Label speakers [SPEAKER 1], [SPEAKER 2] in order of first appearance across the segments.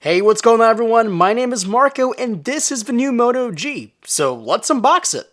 [SPEAKER 1] Hey, what's going on everyone? My name is Marco and this is the new Moto G, so let's unbox it.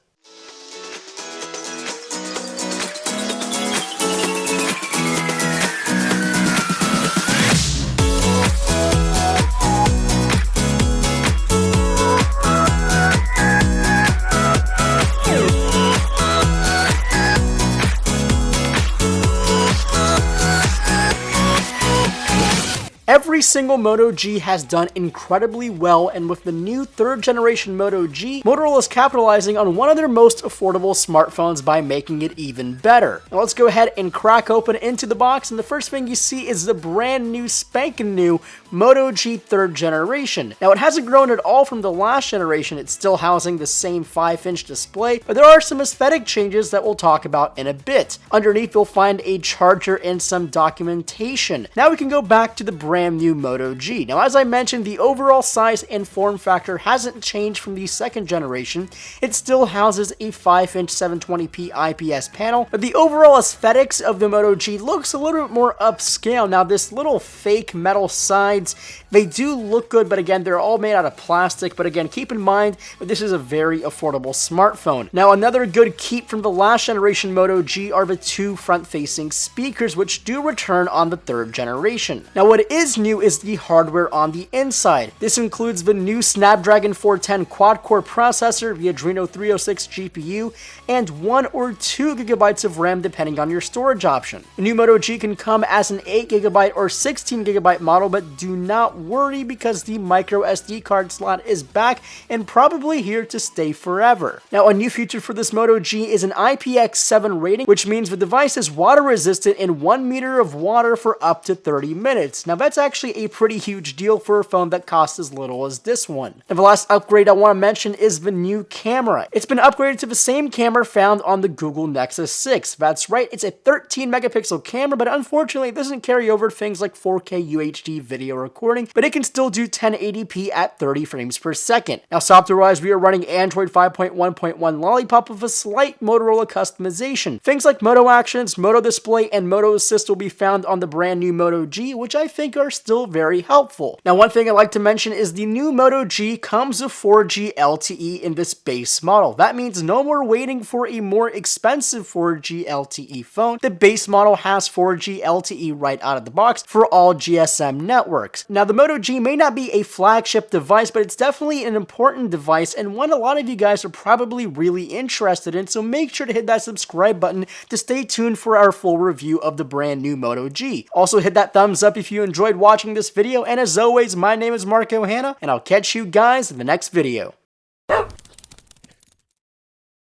[SPEAKER 1] Every single Moto G has done incredibly well, and with the new third generation Moto G, Motorola is capitalizing on one of their most affordable smartphones by making it even better. Now let's go ahead and crack open into the box, and the first thing you see is the brand new spanking new Moto G third generation. Now it hasn't grown at all from the last generation, it's still housing the same 5-inch display, but there are some aesthetic changes that we'll talk about in a bit. Underneath you'll find a charger and some documentation. Now we can go back to the brand new Moto G. Now, as I mentioned, the overall size and form factor hasn't changed from the second generation. It still houses a 5-inch 720p IPS panel, but the overall aesthetics of the Moto G looks a little bit more upscale. Now, this little fake metal sides, they do look good, but again, they're all made out of plastic. But again, keep in mind that this is a very affordable smartphone. Now, another good keep from the last generation Moto G are the two front-facing speakers, which do return on the third generation. Now, what is new is the hardware on the inside. This includes the new Snapdragon 410 quad-core processor, the Adreno 306 GPU, and 1 or 2 gigabytes of RAM depending on your storage option. The new Moto G can come as an 8 gigabyte or 16 gigabyte model, but do not worry because the micro SD card slot is back and probably here to stay forever. Now, a new feature for this Moto G is an IPX7 rating, which means the device is water resistant in 1 meter of water for up to 30 minutes. Now, that's actually a pretty huge deal for a phone that costs as little as this one. And the last upgrade I want to mention is the new camera. It's been upgraded to the same camera found on the Google Nexus 6. That's right, it's a 13 megapixel camera, but unfortunately it doesn't carry over things like 4K UHD video recording, but it can still do 1080p at 30 frames per second. Now, software-wise, we are running Android 5.1.1 Lollipop with a slight Motorola customization. Things like Moto Actions, Moto Display, and Moto Assist will be found on the brand new Moto G, which I think are still very helpful. Now, one thing I'd like to mention is the new Moto G comes with 4G LTE in this base model. That means no more waiting for a more expensive 4G LTE phone. The base model has 4G LTE right out of the box for all GSM networks. Now, the Moto G may not be a flagship device, but it's definitely an important device and one a lot of you guys are probably really interested in, so make sure to hit that subscribe button to stay tuned for our full review of the brand new Moto G. Also, hit that thumbs up if you enjoyed watching this video, and as always, my name is Marco Hanna, and I'll catch you guys in the next video.